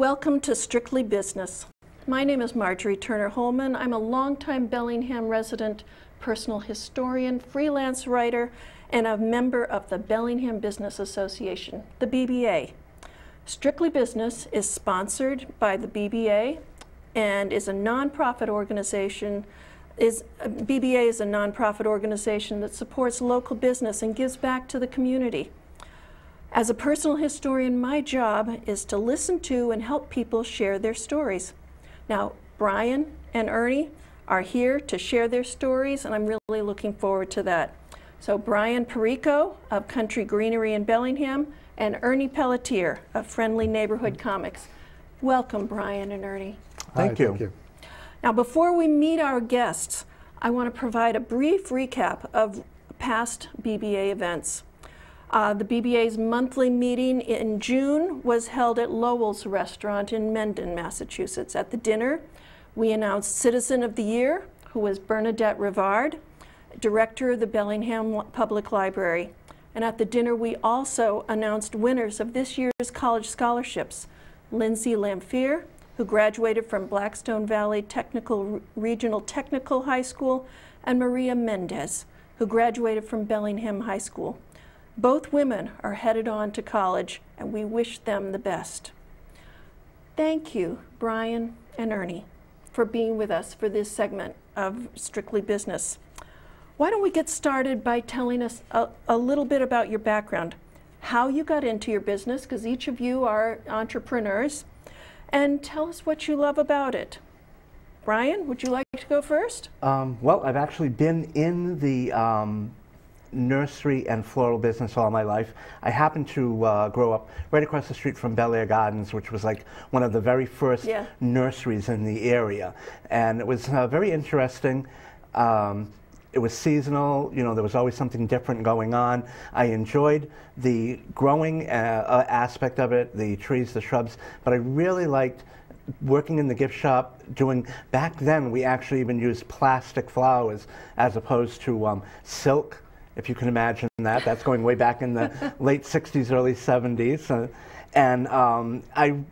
Welcome to Strictly Business. My name is Marjorie Hollman. I'm a longtime Bellingham resident, personal historian, freelance writer, and a member of the Bellingham Business Association, the BBA. Strictly Business is sponsored by the BBA and is a nonprofit organization. BBA is a nonprofit organization that supports local business and gives back to the community. As a personal historian, my job is to listen to and help people share their stories. Now, Brian and Ernie are here to share their stories, and I'm really looking forward to that. So Brian Perico of Country Greenery in Bellingham and Ernie Pelletier of Friendly Neighborhood Comics. Welcome, Brian and Ernie. Thank you. Thank you. Now, before we meet our guests, I want to provide a brief recap of past BBA events. The BBA's monthly meeting in June was held at Lowell's Restaurant in Mendon, Massachusetts. At the dinner, we announced Citizen of the Year, who was Bernadette Rivard, director of the Bellingham Public Library. And at the dinner, we also announced winners of this year's college scholarships, Lindsay Lamphere, who graduated from Blackstone Valley Regional Technical High School, and Maria Mendez, who graduated from Bellingham High School. Both women are headed on to college, and we wish them the best. Thank you, Brian and Ernie, for being with us for this segment of Strictly Business. Why don't we get started by telling us a little bit about your background, how you got into your business, because each of you are entrepreneurs, and tell us what you love about it. Brian, would you like to go first? Well, I've actually been in the nursery and floral business all my life. I happened to grow up right across the street from Bel Air Gardens, which was like one of the very first nurseries in the area. And it was very interesting. It was seasonal, you know, there was always something different going on. I enjoyed the growing aspect of it, the trees, the shrubs, but I really liked working in the gift shop, back then we actually even used plastic flowers as opposed to silk, if you can imagine that. That's going way back in the late 60s, early 70s.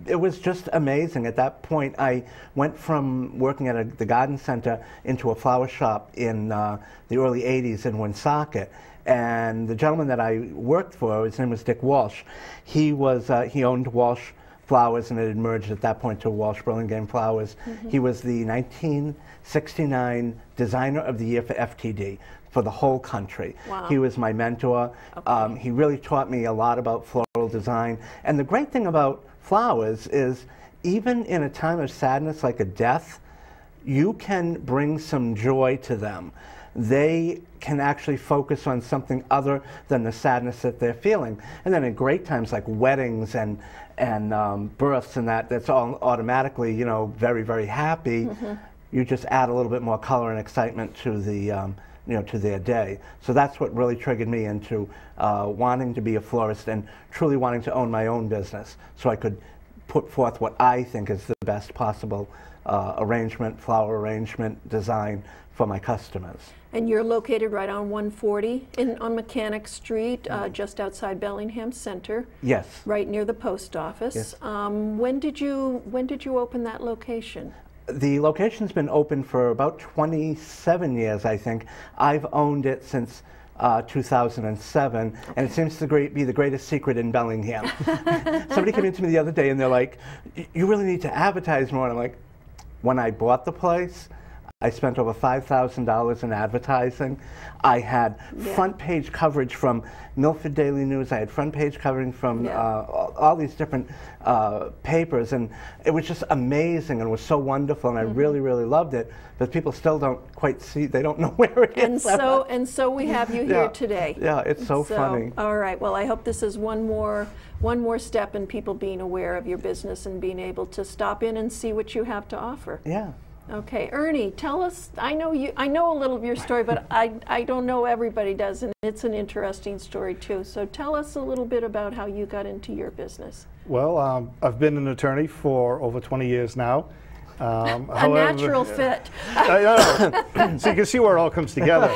It was just amazing. At that point, I went from working at the garden center into a flower shop in the early 80s in Woonsocket. And the gentleman that I worked for, his name was Dick Walsh. He owned Walsh Flowers, and it had merged at that point to Walsh Burlingame Flowers. Mm-hmm. He was the 1969 Designer of the Year for FTD. For the whole country. Wow. He was my mentor. Okay. He really taught me a lot about floral design. And the great thing about flowers is, even in a time of sadness like a death, you can bring some joy to them. They can actually focus on something other than the sadness that they're feeling. And then in great times like weddings and births and that's all automatically, you know, very, very happy. Mm-hmm. You just add a little bit more color and excitement to the to their day. So that's what really triggered me into wanting to be a florist and truly wanting to own my own business, so I could put forth what I think is the best possible flower arrangement, design for my customers. And you're located right on 140 on Mechanic Street, just outside Bellingham Center. Yes. Right near the post office. Yes. When did you open that location? The location's been open for about 27 years, I think. I've owned it since 2007, okay. And it seems to be the greatest secret in Bellingham. Somebody came in to me the other day and they're like, "You really need to advertise more." And I'm like, when I bought the place, I spent over $5,000 in advertising. I had front page coverage from Milford Daily News. I had front page coverage from all these different papers, and it was just amazing and it was so wonderful, and I really, really loved it. But people still don't quite see, they don't know where it is. And so we have you here today. Yeah, it's so funny. All right, well, I hope this is one more step in people being aware of your business and being able to stop in and see what you have to offer. Yeah. Okay, Ernie, tell us, I know a little of your story, but I don't know everybody does, and it's an interesting story too. So tell us a little bit about how you got into your business. Well, I've been an attorney for over 20 years now. A natural fit. So you can see where it all comes together.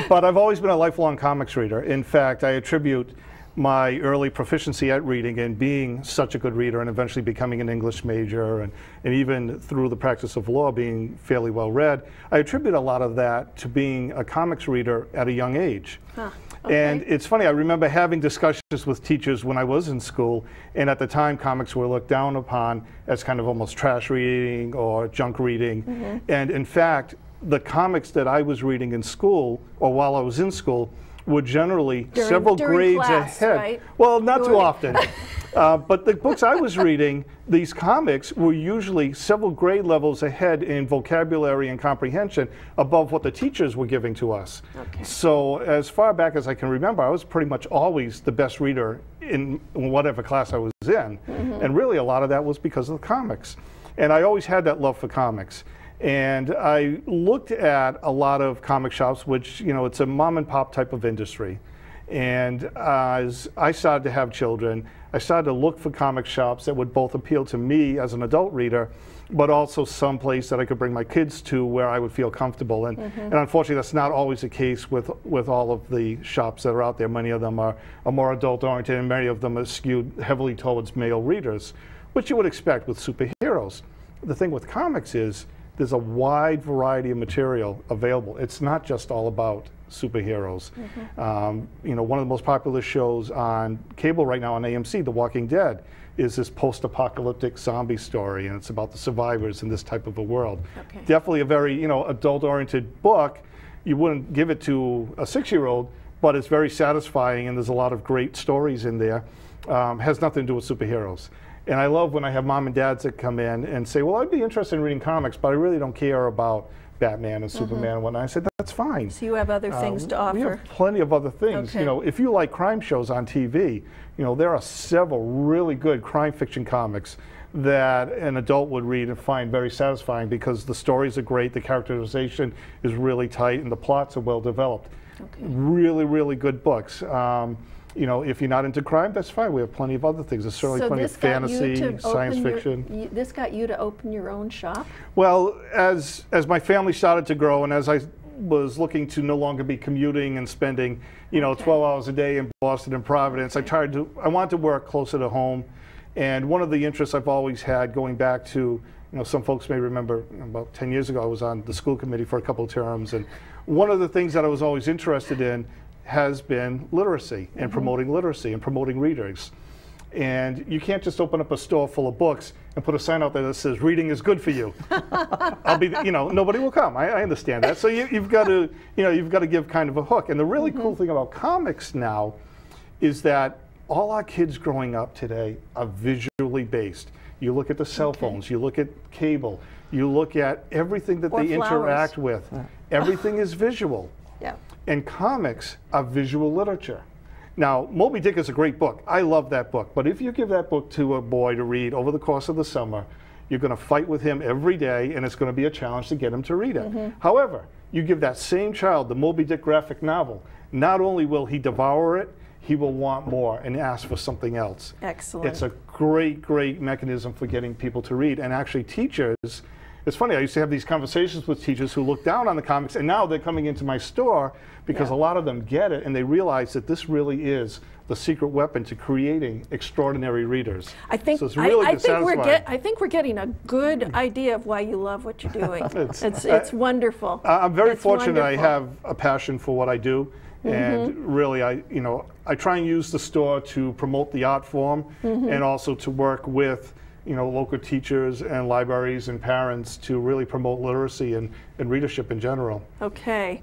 But I've always been a lifelong comics reader. In fact, I attribute my early proficiency at reading and being such a good reader and eventually becoming an English major and even through the practice of law being fairly well read, I attribute a lot of that to being a comics reader at a young age. Huh. Okay. And it's funny, I remember having discussions with teachers when I was in school, and at the time comics were looked down upon as kind of almost trash reading or junk reading. And in fact, the comics that I was reading in school, or while I was in school, were generally several grades class, ahead. right? Well, not too often. But the books I was reading, these comics, were usually several grade levels ahead in vocabulary and comprehension above what the teachers were giving to us. Okay. So as far back as I can remember, I was pretty much always the best reader in whatever class I was in. And really a lot of that was because of the comics. And I always had that love for comics. And I looked at a lot of comic shops, which, you know, it's a mom and pop type of industry. And as I started to have children, I started to look for comic shops that would both appeal to me as an adult reader, but also someplace that I could bring my kids to where I would feel comfortable. And unfortunately, that's not always the case with all of the shops that are out there. Many of them are more adult-oriented, and many of them are skewed heavily towards male readers, which you would expect with superheroes. The thing with comics is, there's a wide variety of material available. It's not just all about superheroes. You know, one of the most popular shows on cable right now on AMC, The Walking Dead, is this post-apocalyptic zombie story, and it's about the survivors in this type of a world. Okay. Definitely a very, you know, adult-oriented book. You wouldn't give it to a 6-year-old, but it's very satisfying, and there's a lot of great stories in there. Has nothing to do with superheroes. And I love when I have mom and dads that come in and say, well, I'd be interested in reading comics, but I really don't care about Batman and Superman and whatnot. I said, that's fine. So you have other things to offer. We have plenty of other things. Okay. You know, if you like crime shows on TV, you know, there are several really good crime fiction comics that an adult would read and find very satisfying because the stories are great, the characterization is really tight, and the plots are well developed. Okay. Really, really good books. You know, if you're not into crime, that's fine. We have plenty of other things. There's certainly plenty of fantasy, science fiction. This got you to open your own shop? Well, as my family started to grow, and as I was looking to no longer be commuting and spending, you know, 12 hours a day in Boston and Providence, I wanted to work closer to home. And one of the interests I've always had, going back to, you know, some folks may remember about 10 years ago, I was on the school committee for a couple of terms, and one of the things that I was always interested in has been literacy and promoting literacy and promoting readers. And you can't just open up a store full of books and put a sign out there that says reading is good for you. I'll be, you know, nobody will come. I understand that. So you've got to, you know, you've got to give kind of a hook. And the really cool thing about comics now is that all our kids growing up today are visually based. You look at the cell phones, you look at cable, you look at everything that they interact with. Everything is visual. Yeah. And comics are visual literature. Now, Moby Dick is a great book. I love that book. But if you give that book to a boy to read over the course of the summer, you're going to fight with him every day, and it's going to be a challenge to get him to read it. However, you give that same child the Moby Dick graphic novel, not only will he devour it, he will want more and ask for something else. Excellent. It's a great, great mechanism for getting people to read. And actually teachers, it's funny, I used to have these conversations with teachers who look down on the comics, and now they're coming into my store because a lot of them get it and they realize that this really is the secret weapon to creating extraordinary readers. I think, so it's really I think we're getting a good idea of why you love what you're doing. it's wonderful. I'm very It's fortunate wonderful. I have a passion for what I do. And really, I try and use the store to promote the art form and also to work with, you know, local teachers and libraries and parents to really promote literacy and readership in general. Okay.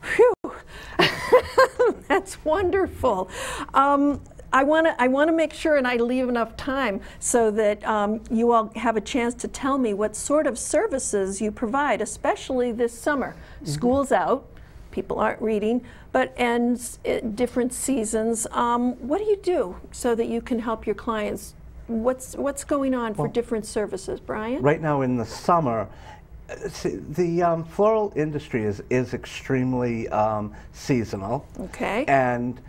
Phew. That's wonderful. I want to make sure and I leave enough time so that you all have a chance to tell me what sort of services you provide, especially this summer. School's out, people aren't reading, but ends different seasons. What do you do so that you can help your clients? What's going on for different services, Brian? Right now in the summer, the floral industry is extremely seasonal. Okay. And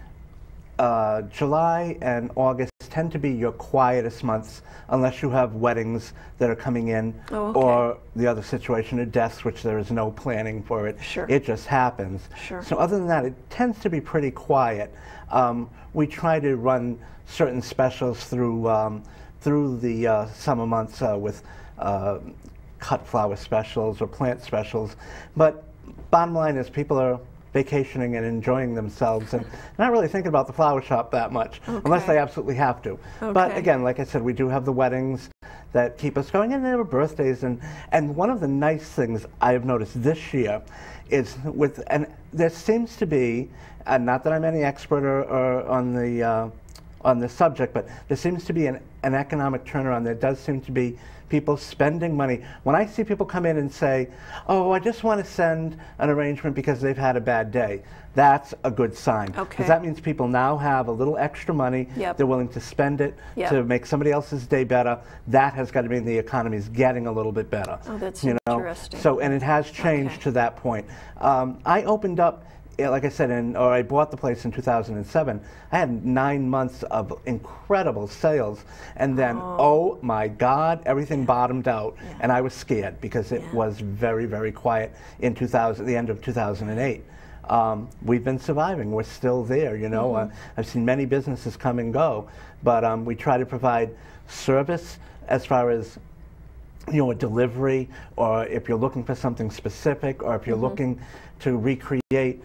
July and August tend to be your quietest months, unless you have weddings that are coming in, or the other situation are deaths, which there is no planning for it. Sure. It just happens. Sure. So other than that, it tends to be pretty quiet. We try to run certain specials through the summer months with cut flower specials or plant specials. But bottom line is people are vacationing and enjoying themselves and not really thinking about the flower shop that much, unless they absolutely have to. But again, like I said, we do have the weddings that keep us going, and there are birthdays. And one of the nice things I have noticed this year is and there seems to be, not that I'm any expert or on the subject, but there seems to be an economic turnaround. There does seem to be people spending money. When I see people come in and say, oh, I just want to send an arrangement because they've had a bad day, that's a good sign. Because that means people now have a little extra money. They're willing to spend it to make somebody else's day better. That has got to mean the economy's getting a little bit better. Oh, that's interesting. So, and it has changed to that point. I opened up, like I said, I bought the place in 2007. I had 9 months of incredible sales, and then, oh my God, everything bottomed out, and I was scared because it was very, very quiet in the end of 2008. We've been surviving. We're still there, you know. I've seen many businesses come and go, but we try to provide service as far as, you know, a delivery, or if you're looking for something specific, or if you're looking to recreate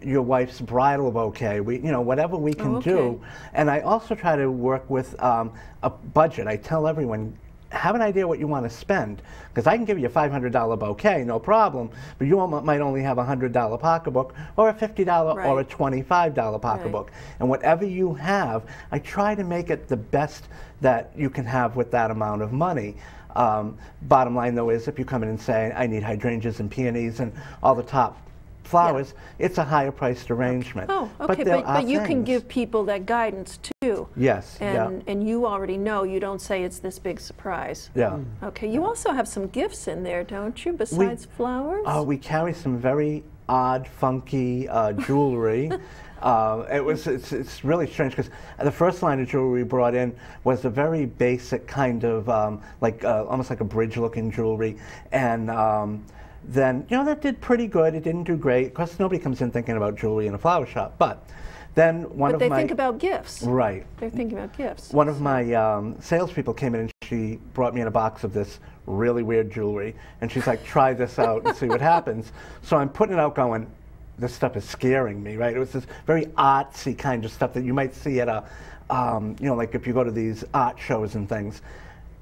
your wife's bridal bouquet, whatever we can do. And I also try to work with a budget. I tell everyone, have an idea what you want to spend, because I can give you a $500 bouquet, no problem, but you might only have a $100 pocketbook, or a $50 or a $25 pocketbook. And whatever you have, I try to make it the best that you can have with that amount of money. Bottom line, though, is if you come in and say, I need hydrangeas and peonies and all the top flowers, it's a higher priced arrangement. But you can give people that guidance too. Yes. And you already know, you don't say it's this big surprise. Okay, you also have some gifts in there, don't you, besides flowers? We carry some very odd, funky jewelry. It's really strange, because the first line of jewelry we brought in was a very basic kind of almost like a bridge looking jewelry, and then, you know, that did pretty good. It didn't do great. Of course, nobody comes in thinking about jewelry in a flower shop. But then But they think about gifts. Right. They're thinking about gifts. One of my salespeople came in and she brought me in a box of this really weird jewelry. And she's like, try this out and see what happens. So I'm putting it out going, this stuff is scaring me, right? It was this very artsy kind of stuff that you might see at a, you know, like if you go to these art shows and things.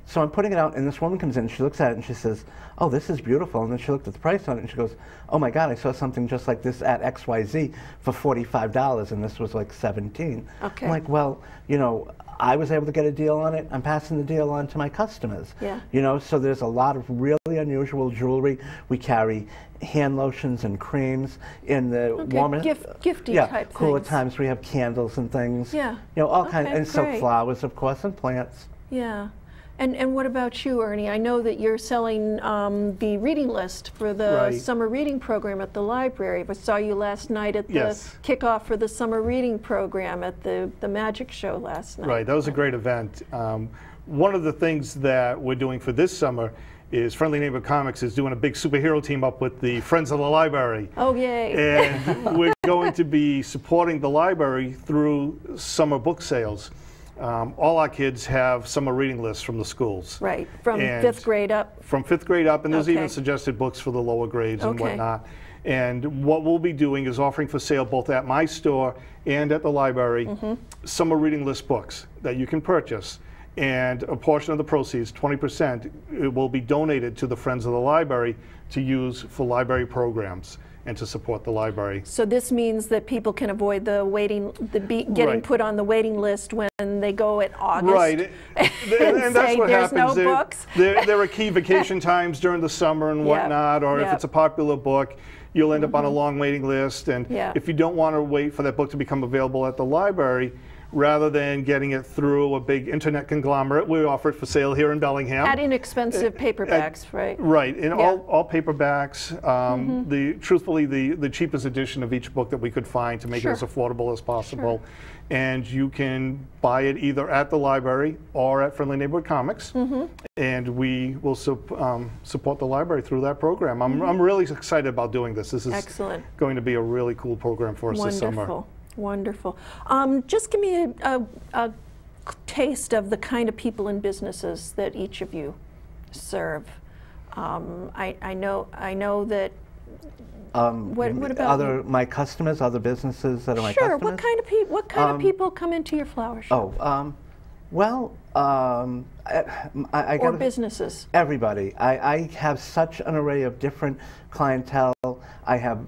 So I'm putting it out, and this woman comes in, she looks at it, and she says, oh, this is beautiful. And then she looked at the price on it, and she goes, oh my God, I saw something just like this at XYZ for $45, and this was like $17. I'm like, well, you know, I was able to get a deal on it. I'm passing the deal on to my customers. You know, so there's a lot of really unusual jewelry. We carry hand lotions and creams in the warmer, gifty type cooler things. times. We have candles and things. You know, all kinds, and so flowers, of course, and plants. And what about you, Ernie? I know that you're selling the reading list for the summer reading program at the library. I saw you last night at the kickoff for the summer reading program at the magic show last night. Right, that was a great event. One of the things that we're doing for this summer is Friendly Neighbor Comics is doing a big superhero team up with the Friends of the Library. Oh, yay. And we're going to be supporting the library through summer book sales. All our kids have summer reading lists from the schools. Right, from 5th grade up. From 5th grade up, and there's even suggested books for the lower grades and whatnot. And what we'll be doing is offering for sale both at my store and at the library summer reading list books that you can purchase. And a portion of the proceeds, 20%, it will be donated to the Friends of the Library to use for library programs and to support the library. So this means that people can avoid the getting put on the waiting list when they go at August. Right, and that's what happens. No books. There are key vacation times during the summer and whatnot, or if it's a popular book, you'll end up on a long waiting list. And if you don't want to wait for that book to become available at the library, rather than getting it through a big internet conglomerate. We offer it for sale here in Bellingham. At inexpensive paperbacks, right? Right, in Yeah. all paperbacks. Truthfully, the cheapest edition of each book that we could find to make it as affordable as possible. Sure. And you can buy it either at the library or at Friendly Neighborhood Comics. And we will support the library through that program. I'm really excited about doing this. This is Excellent. going to be a really cool program for us this summer. Wonderful. Just give me a taste of the kind of people and businesses that each of you serve. I know that. What about my customers, other businesses that are my Sure. customers? What kind of people come into your flower shop? I or businesses? Everybody. I have such an array of different clientele. I have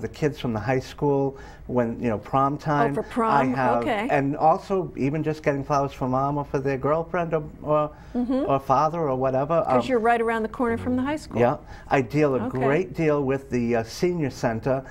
the kids from the high school when, prom time. Oh, for prom, I have, okay. And also even just getting flowers for mom or for their girlfriend or father or whatever. Because you're right around the corner from the high school. Yeah. I deal a great deal with the senior center.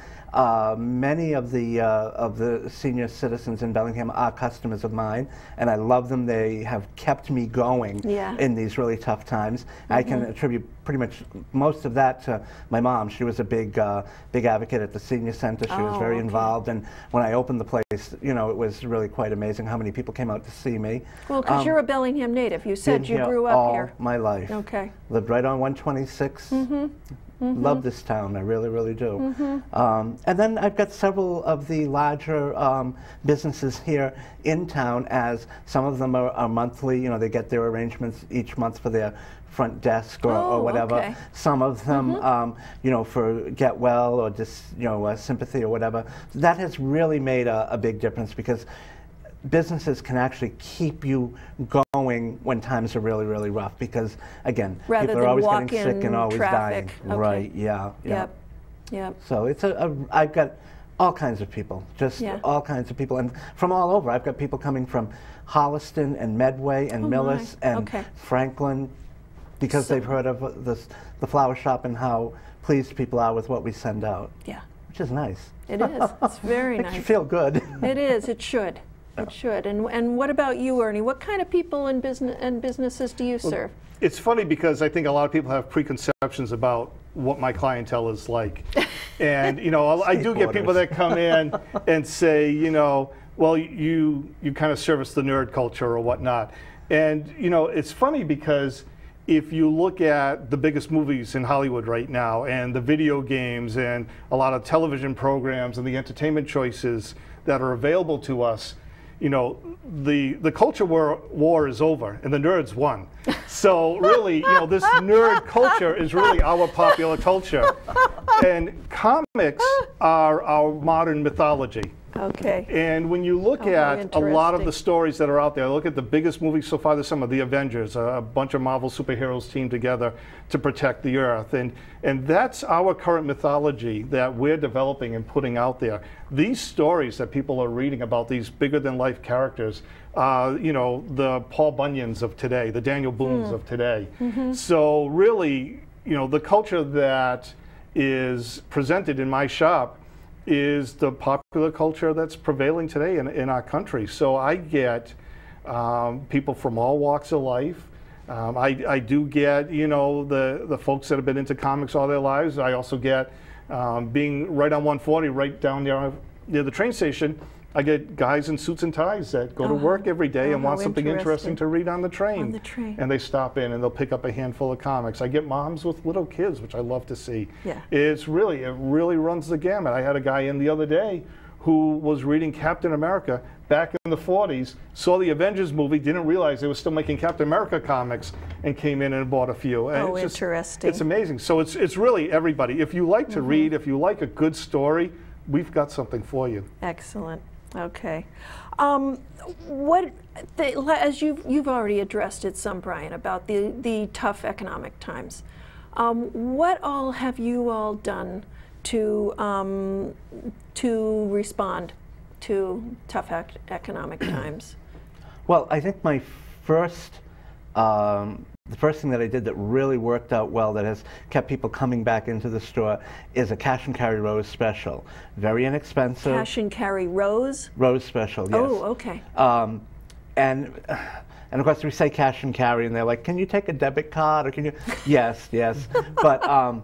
Many of the senior citizens in Bellingham are customers of mine, and I love them. They have kept me going in these really tough times. I can attribute pretty much most of that to my mom. She was a big advocate at the senior center. She was very involved, and when I opened the place, it was really quite amazing how many people came out to see me. Well, because you're a Bellingham native. You said you grew up here. All my life. Okay. Lived right on 126. Love this town, I really, really do. And then I've got several of the larger businesses here in town, as some of them are monthly, they get their arrangements each month for their front desk or whatever. Okay. Some of them, for Get Well or just, sympathy or whatever. That has really made a big difference, because businesses can actually keep you going when times are really, really rough, because again, Rather people are than always walk getting sick in and always traffic. dying. Right, yeah. Yep. So it's I've got all kinds of people, just all kinds of people, and from all over. I've got people coming from Holliston and Medway and Millis and Franklin, because they've heard of the flower shop and how pleased people are with what we send out. Yeah. Which is nice. It is. It's very nice. Makes you feel good. It is. It should. It should. And what about you, Ernie? What kind of people and businesses do you serve? It's funny, because I think a lot of people have preconceptions about what my clientele is like. And, I do get people that come in and say, well, you kind of service the nerd culture or whatnot. And, it's funny, because if you look at the biggest movies in Hollywood right now, and the video games and a lot of television programs and the entertainment choices that are available to us, the culture war is over and the nerds won. So really, this nerd culture is really our popular culture. And comics are our modern mythology. Okay. And when you look at a lot of the stories that are out there, look at the biggest movies so far this summer, The Avengers, a bunch of Marvel superheroes teamed together to protect the Earth. And that's our current mythology that we're developing and putting out there. These stories that people are reading about, these bigger-than-life characters, the Paul Bunyans of today, the Daniel Boones of today. So really, the culture that is presented in my shop is the popular culture that's prevailing today in our country. So I get people from all walks of life. I do get, the folks that have been into comics all their lives. I also get, being right on 140, right down there near the train station, I get guys in suits and ties that go to work every day and want something interesting to read on the train. And they stop in and they'll pick up a handful of comics. I get moms with little kids, which I love to see. Yeah. It really runs the gamut. I had a guy in the other day who was reading Captain America back in the 40s, saw the Avengers movie, didn't realize they were still making Captain America comics, and came in and bought a few. And it's interesting. It's amazing. So it's really everybody. If you like to read, if you like a good story, we've got something for you. Excellent. Okay. As you've already addressed it some, Brian, about the tough economic times. What all have you all done to respond to tough economic times? Well, I think my first The first thing that I did that really worked out well, that has kept people coming back into the store, is a cash and carry rose special. Very inexpensive. Cash and carry rose? Rose special, yes. Oh, okay. And of course we say cash and carry, and they're like, can you take a debit card, or can you? Yes, yes. But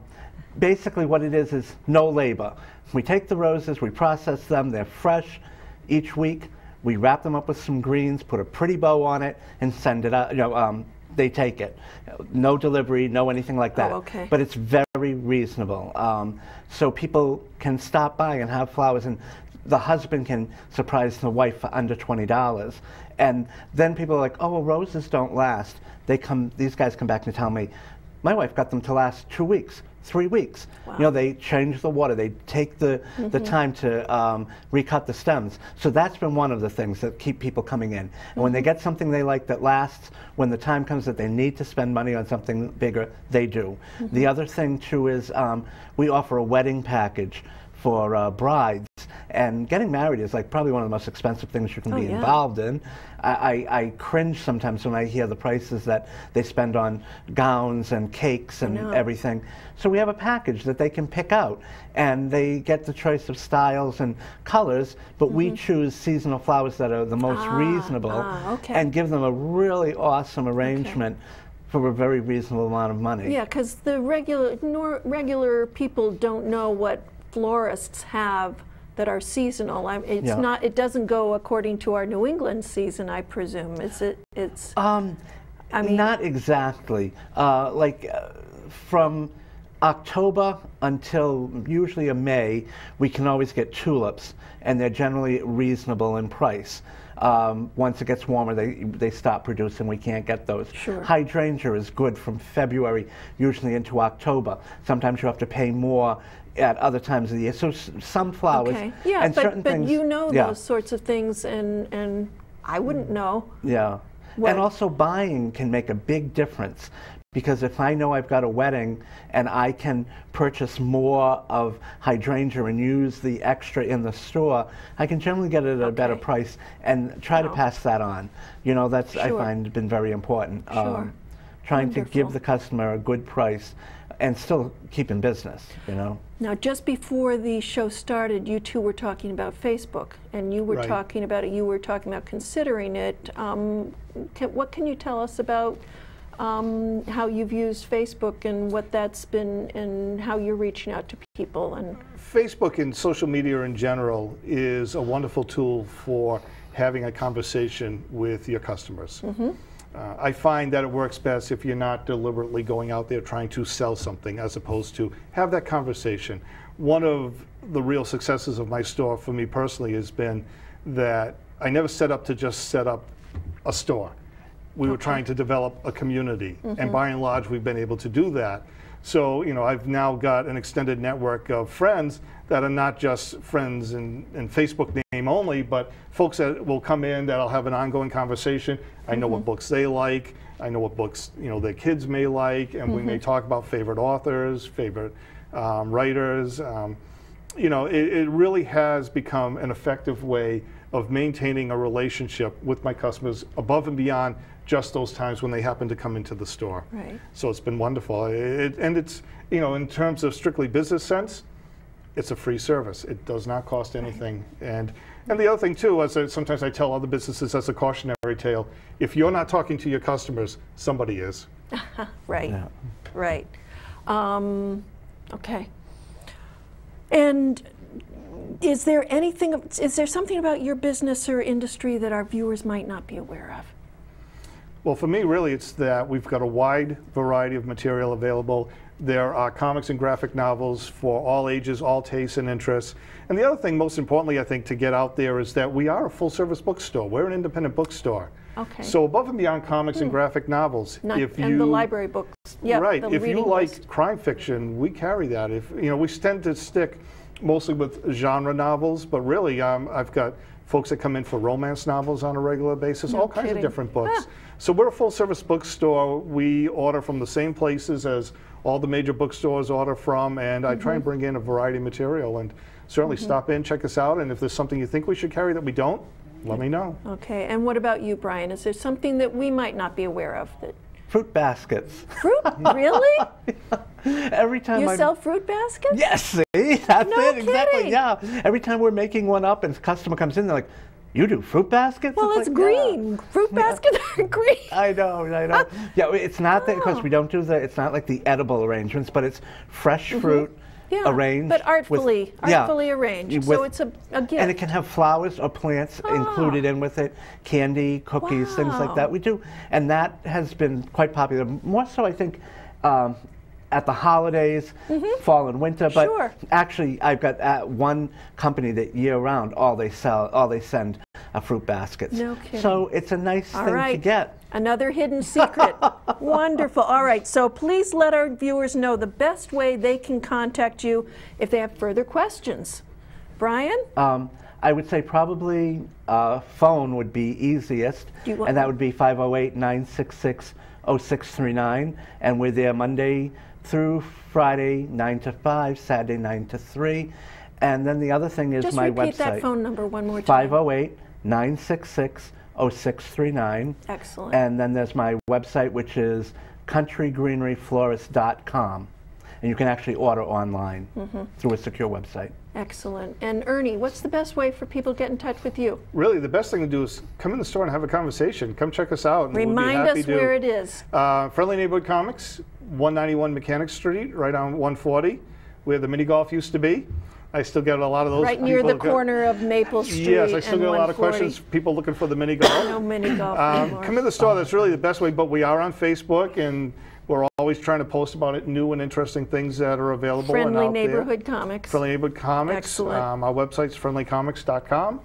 basically what it is no labor. We take the roses, we process them, they're fresh each week. We wrap them up with some greens, put a pretty bow on it, and send it out. You know, they take it. No delivery, no anything like that. Oh, okay. But it's very reasonable. So people can stop by and have flowers, and the husband can surprise the wife for under $20. And then people are like, oh, well, roses don't last. These guys come back and tell me, my wife got them to last 2 weeks, 3 weeks. Wow. You know, they change the water, they take the time to recut the stems. So that's been one of the things that keep people coming in. And when they get something they like that lasts, when the time comes that they need to spend money on something bigger, they do. The other thing too is we offer a wedding package for brides, and getting married is like probably one of the most expensive things you can be involved in. I cringe sometimes when I hear the prices that they spend on gowns and cakes and everything. So we have a package that they can pick out, and they get the choice of styles and colors, but we choose seasonal flowers that are the most reasonable and give them a really awesome arrangement for a very reasonable amount of money. Yeah, because the regular people don't know what florists have that are seasonal. It's not. It doesn't go according to our New England season, I presume. Is it? It's. I mean, not exactly. From October until usually May, we can always get tulips, and they're generally reasonable in price. Once it gets warmer, they stop producing. We can't get those. Sure. Hydrangea is good from February, usually into October. Sometimes you have to pay more at other times of the year. So some flowers and certain things. But you know those sorts of things, and I wouldn't know. Yeah. And also buying can make a big difference, because if I know I've got a wedding and I can purchase more of hydrangea and use the extra in the store, I can generally get it at a better price and try to pass that on. You know, that's I find been very important. Trying to give the customer a good price and still keep in business, you know. Now, just before the show started, you two were talking about Facebook, and you were talking about it. You were talking about considering it. What can you tell us about how you've used Facebook and what that's been, and how you're reaching out to people? And Facebook and social media in general is a wonderful tool for having a conversation with your customers. I find that it works best if you're not deliberately going out there trying to sell something, as opposed to have that conversation. One of the real successes of my store for me personally has been that I never set up to just set up a store. We were trying to develop a community, and by and large we've been able to do that. So, you know, I've now got an extended network of friends that are not just friends in Facebook name only, but folks that will come in that'll have an ongoing conversation. I know what books they like. I know what books, you know, their kids may like, and we may talk about favorite authors, favorite writers. You know, it really has become an effective way of maintaining a relationship with my customers above and beyond just those times when they happen to come into the store. Right. So it's been wonderful. And it's, you know, in terms of strictly business sense, it's a free service. It does not cost anything. And the other thing too, sometimes I tell other businesses as a cautionary tale, if you're not talking to your customers, somebody is. Right, right. Okay. And is there something about your business or industry that our viewers might not be aware of? Well, for me, really, it's that we've got a wide variety of material available. There are comics and graphic novels for all ages, all tastes and interests. And the other thing, most importantly, I think, to get out there is that we are a full-service bookstore. We're an independent bookstore. Okay. So above and beyond comics and graphic novels, and the library books. Yep, right. The if you like list. crime fiction, we carry that. If you know, we tend to stick mostly with genre novels, but really, I've got folks that come in for romance novels on a regular basis, all kinds of different books. So we're a full-service bookstore. We order from the same places as all the major bookstores order from, and I try and bring in a variety of material. And certainly stop in, check us out, and if there's something you think we should carry that we don't, let me know. Okay, and what about you, Brian? Is there something that we might not be aware of? fruit baskets. Fruit? Really? Every time You sell fruit baskets? Yes, see? That's No it, exactly, kidding. yeah. Every time we're making one up and a customer comes in, they're like, you do fruit baskets? Well, it's like, green. Fruit baskets are green. I know. Yeah, it's not that, because we don't do it's not like the edible arrangements, but it's fresh fruit arranged. But artfully with, arranged. So it's a gift. And it can have flowers or plants included in with it, candy, cookies, things like that. We do, and that has been quite popular. More so, I think, at the holidays, fall and winter. But actually, I've got one company that year-round, all they send are fruit baskets. No kidding. So it's a nice thing to get. Another hidden secret. Wonderful. All right, so please let our viewers know the best way they can contact you if they have further questions. Brian? I would say probably phone would be easiest, and that would be 508-966-0639, and we're there Monday through Friday, 9 to 5, Saturday, 9 to 3. And then the other thing is my website. Just repeat that phone number one more time. 508-966-0639. Excellent. And then there's my website, which is countrygreeneryflorist.com. And you can actually order online through a secure website. Excellent. And Ernie, what's the best way for people to get in touch with you? Really, the best thing to do is come in the store and have a conversation. Come check us out. And Remind us where it is. Friendly Neighborhood Comics, 191 Mechanic Street, right on 140, where the mini golf used to be. I still get a lot of those. Right near the corner of Maple Street. Yes, I still get a lot of questions. People looking for the mini golf. No mini golf anymore. Come in the store. That's really the best way. But we are on Facebook, and we're always trying to post about it, new and interesting things that are available. Friendly Neighborhood Comics. Friendly Neighborhood Comics. Excellent. Our website's friendlycomics.com,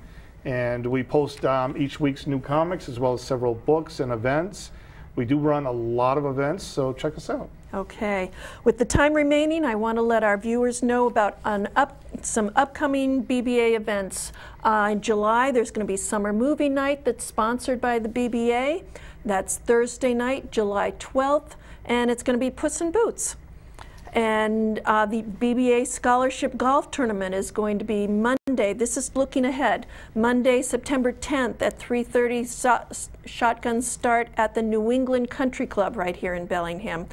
and we post each week's new comics as well as several books and events. We do run a lot of events, so check us out. Okay. With the time remaining, I want to let our viewers know about some upcoming BBA events. In July, there's going to be Summer Movie Night that's sponsored by the BBA. That's Thursday night, July 12th, and it's going to be Puss in Boots. And the BBA Scholarship Golf Tournament is going to be Monday. This is looking ahead. Monday, September 10th at 3:30. Shotgun start at the New England Country Club right here in Bellingham.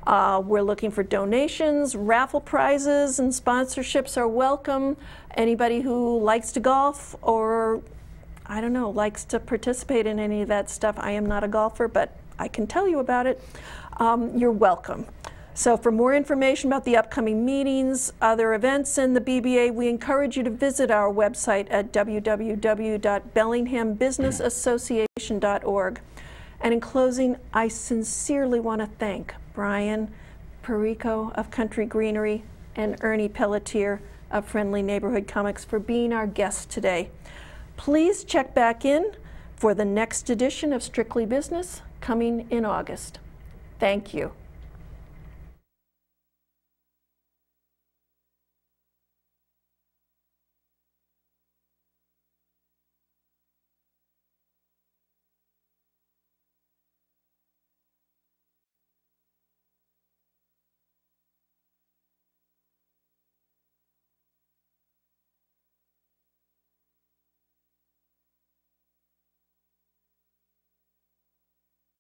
We're looking for donations, raffle prizes, and sponsorships are welcome. Anybody who likes to golf or, I don't know, likes to participate in any of that stuff. I am not a golfer, but I can tell you about it. You're welcome. So for more information about the upcoming meetings, other events in the BBA, we encourage you to visit our website at www.bellinghambusinessassociation.org. And in closing, I sincerely want to thank Brian Perico of Country Greenery and Ernie Pelletier of Friendly Neighborhood Comics for being our guests today. Please check back in for the next edition of Strictly Business coming in August. Thank you.